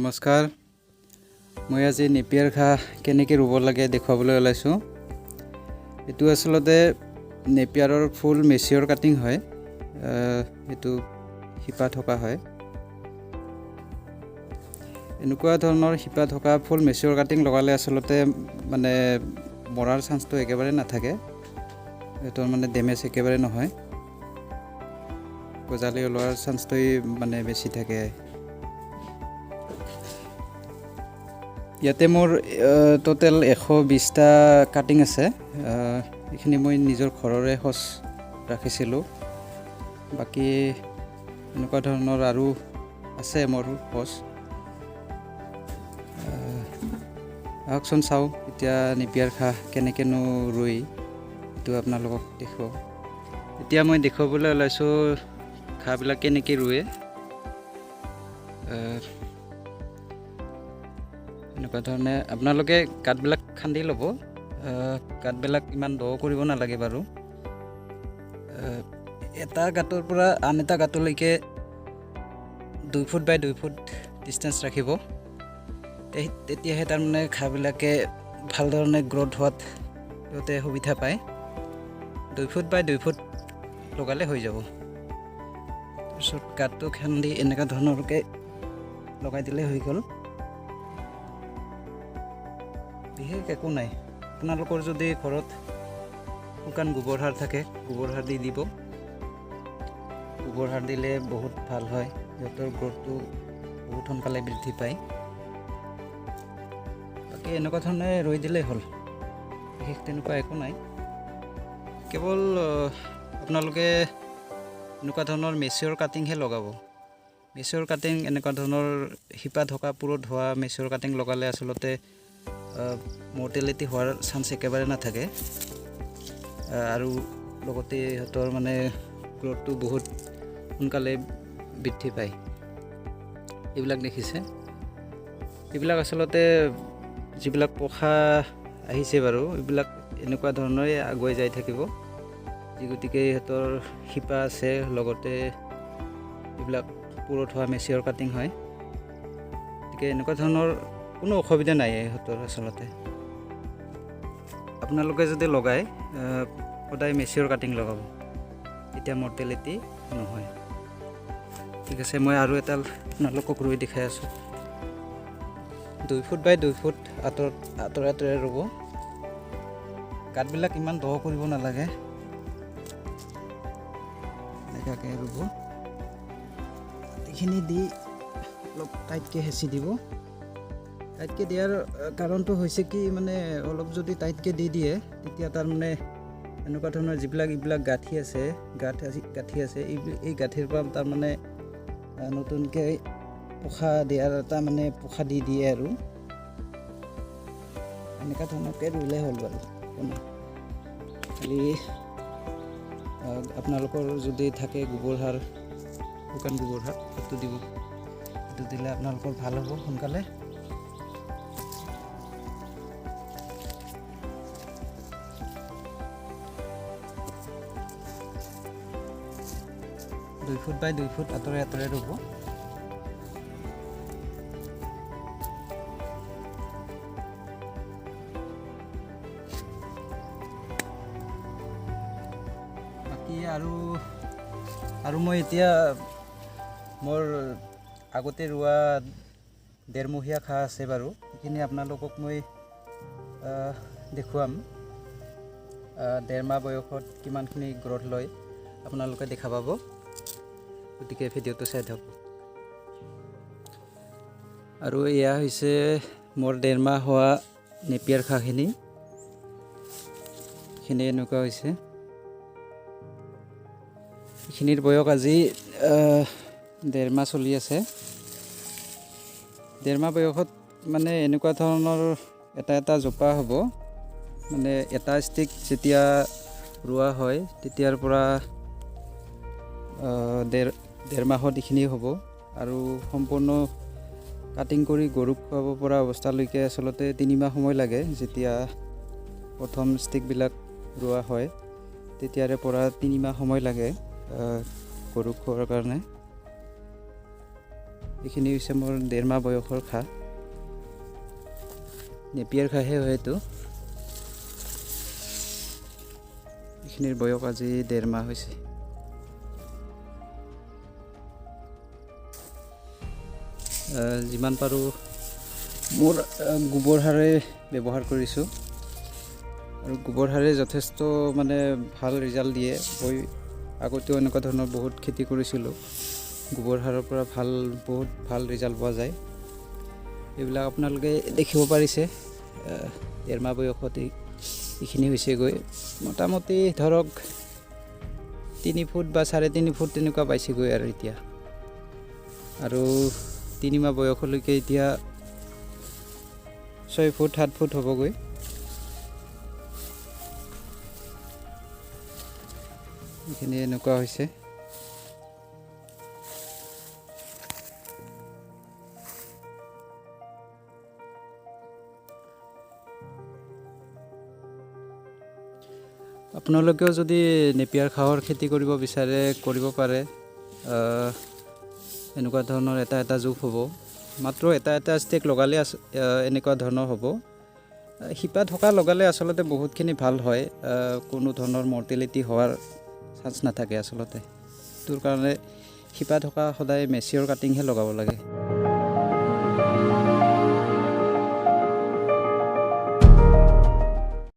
নমস্কাৰ মই আজি নেপিয়াৰ ঘাঁহ কেনেকৈ ৰুব লাগে দেখুৱাবলৈ ওলাইছোঁ। এইটো আচলতে নেপিয়াৰৰ ফুল মেচিয়ৰ কাটিং হয়। এইটো শিপা থকা হয়। এনেকুৱা ধৰণৰ শিপা থকা ফুল মেচিয়ৰ কাটিং লগালে আচলতে মানে মৰাৰ চান্সটো একেবাৰে নাথাকে। এইটো মানে ডেমেজ একেবাৰে নহয়, গজালি ওলোৱাৰ চান্সটোই মানে বেছি থাকে। ইয়াতে মোৰ টোটেল 120টা কাটিং আছে। এইখিনি মই নিজৰ ঘৰৰে সঁচ ৰাখিছিলোঁ। বাকী এনেকুৱা ধৰণৰ আৰু আছে মোৰ সঁচ। আহকচোন চাওঁ এতিয়া নেপিয়াৰ ঘাঁহ কেনেকৈনো ৰুই এইটো আপোনালোকক দেখুৱাওঁ। এতিয়া মই দেখুৱাবলৈ ওলাইছোঁ ঘাঁহবিলাক কেনেকৈ ৰুৱে। এনেকুৱা ধৰণে আপোনালোকে গাঁতবিলাক খান্দি ল'ব। গাঁতবিলাক ইমান দ কৰিব নালাগে বাৰু। এটা গাঁতৰ পৰা আন এটা গাঁতলৈকে 2 ফুট বাই 2 ফুট ডিষ্টেঞ্চ ৰাখিব। তেতিয়াহে তাৰমানে ঘাঁহবিলাকে ভাল ধৰণে গ্ৰ'থ হোৱাত সিহঁতে সুবিধা পায়। 2 ফুট বাই 2 ফুট লগালে হৈ যাব। তাৰপিছত গাঁতটো খান্দি এনেকুৱা ধৰণৰকৈ লগাই দিলে হৈ গ'ল। বিশেষ একো নাই। আপোনালোকৰ যদি ঘৰত শুকান গোবৰ সাৰ থাকে, গোবৰ সাৰ দি দিব। গোবৰ সাৰ দিলে বহুত ভাল হয়, সিহঁতৰ গ্ৰ'থটো বহুত সোনকালে বৃদ্ধি পায়। বাকী এনেকুৱা ধৰণে ৰুই দিলেই হ'ল, বিশেষ তেনেকুৱা একো নাই। কেৱল আপোনালোকে এনেকুৱা ধৰণৰ মেচিয়ৰ কাটিংহে লগাব। মেচিয়ৰ কাটিং এনেকুৱা ধৰণৰ শিপা থকা পুৰত হোৱা মেচিয়ৰ কাটিং লগালে আচলতে মৰ্টেলিটি হোৱাৰ চান্স একেবাৰে নাথাকে। আৰু লগতে সিহঁতৰ মানে গ্ৰ'থটো বহুত সোনকালে বৃদ্ধি পায়। এইবিলাক দেখিছে, এইবিলাক আচলতে যিবিলাক পোখা আহিছে বাৰু, এইবিলাক এনেকুৱা ধৰণৰে আগুৱাই যাই থাকিব। গতিকে সিহঁতৰ শিপা আছে, লগতে এইবিলাক পুৰত হোৱা মেচিয়ৰ কাটিং হয়। গতিকে এনেকুৱা ধৰণৰ কোনো অসুবিধা নাই ইহঁতৰ আচলতে। আপোনালোকে যদি লগায় সদায় মেচিয়ৰ কাটিং লগাব, তেতিয়া মৰ্টেলিটি নহয়। ঠিক আছে, মই আৰু এটা আপোনালোকক ৰুই দেখাই আছোঁ। 2 ফুট বাই 2 ফুট আঁতৰে ৰুব। গাঁতবিলাক ইমান দ কৰিব নালাগে, এনেকুৱাকৈ ৰুব। এইখিনি দি অলপ টাইটকৈ হেঁচি দিব। টাইটকৈ দিয়াৰ কাৰণটো হৈছে কি, মানে অলপ যদি টাইটকৈ দি দিয়ে তেতিয়া তাৰমানে এনেকুৱা ধৰণৰ এইবিলাক গাঁঠি আছে, এই গাঁঠিৰ পৰা তাৰমানে নতুনকৈ পোখা দিয়াৰ এটা মানে পোখা দি দিয়ে আৰু এনেকুৱা ধৰণৰকৈ ৰুলে হ'ল বাৰু। খালি আপোনালোকৰ যদি থাকে গোবৰ সাৰ, শুকান গোবৰ সাৰ, সেইটো দিব। সেইটো দিলে আপোনালোকৰ ভাল হ'ব সোনকালে। দুই ফুট বাই 2 ফুট আঁতৰে ৰুব। বাকী আৰু মই এতিয়া মোৰ আগতে ৰোৱা 1.5 মহীয়া ঘাঁহ আছে বাৰু, সেইখিনি আপোনালোকক মই দেখুৱাম। 1.5 মাহ বয়সত কিমানখিনি গ্ৰ'থ লয় আপোনালোকে দেখা পাব। গতিকে ভিডিঅ'টো চাই থাকক। আৰু এয়া হৈছে মোৰ 1.5 মাহ হোৱা নেপিয়াৰ ঘাঁহখিনি। এইখিনি এনেকুৱা হৈছে। এইখিনিৰ বয়স আজি 1.5 মাহ চলি আছে। 1.5 মাহ বয়সত মানে এনেকুৱা ধৰণৰ এটা জোপা হ'ব। মানে এটা ষ্টিক যেতিয়া ৰোৱা হয় তেতিয়াৰ পৰা 1.5 মাহত এইখিনি হ'ব। আৰু সম্পূৰ্ণ কাটিং কৰি গৰুক খুৱাব পৰা অৱস্থালৈকে আচলতে 3 মাহ সময় লাগে। যেতিয়া প্ৰথম ষ্টিকবিলাক ৰোৱা হয় তেতিয়াৰে পৰা 3 মাহ সময় লাগে গৰুক খোৱাৰ কাৰণে। এইখিনি হৈছে মোৰ 1.5 মাহ বয়সৰ ঘাঁহ। নেপিয়াৰ ঘাঁহে হয় এইটো। এইখিনিৰ বয়স আজি 1.5 মাহ হৈছে। যিমান পাৰোঁ মোৰ গোবৰ সাৰে ব্যৱহাৰ কৰিছোঁ আৰু গোবৰ সাৰে যথেষ্ট মানে ভাল ৰিজাল্ট দিয়ে। মই আগতেও এনেকুৱা ধৰণৰ বহুত খেতি কৰিছিলোঁ, গোবৰ সাৰৰ পৰা বহুত ভাল ৰিজাল্ট পোৱা যায়। এইবিলাক আপোনালোকে দেখিব পাৰিছে। 1.5 মাহ বয়সত এইখিনি হৈছেগৈ। মোটামুটি ধৰক 3 ফুট বা 3.5 ফুট তেনেকুৱা পাইছেগৈ আৰু এতিয়া। আৰু 3 মাহ বয়সলৈকে এতিয়া 6 ফুট 7 ফুট হ'বগৈ। এইখিনি এনেকুৱা হৈছে। আপোনালোকেও যদি নেপিয়াৰ ঘাঁহৰ খেতি কৰিব বিচাৰে কৰিব পাৰে। এনেকুৱা ধৰণৰ এটা জোখ হ'ব। মাত্ৰ এটা ষ্টেক লগালে এনেকুৱা ধৰণৰ হ'ব। শিপা থকা লগালে আচলতে বহুতখিনি ভাল হয়। কোনো ধৰণৰ মৰ্টেলিটি হোৱাৰ চান্স নাথাকে আচলতে। তোৰ কাৰণে শিপা থকা সদায় মেচিয়ৰ কাটিংহে লগাব লাগে।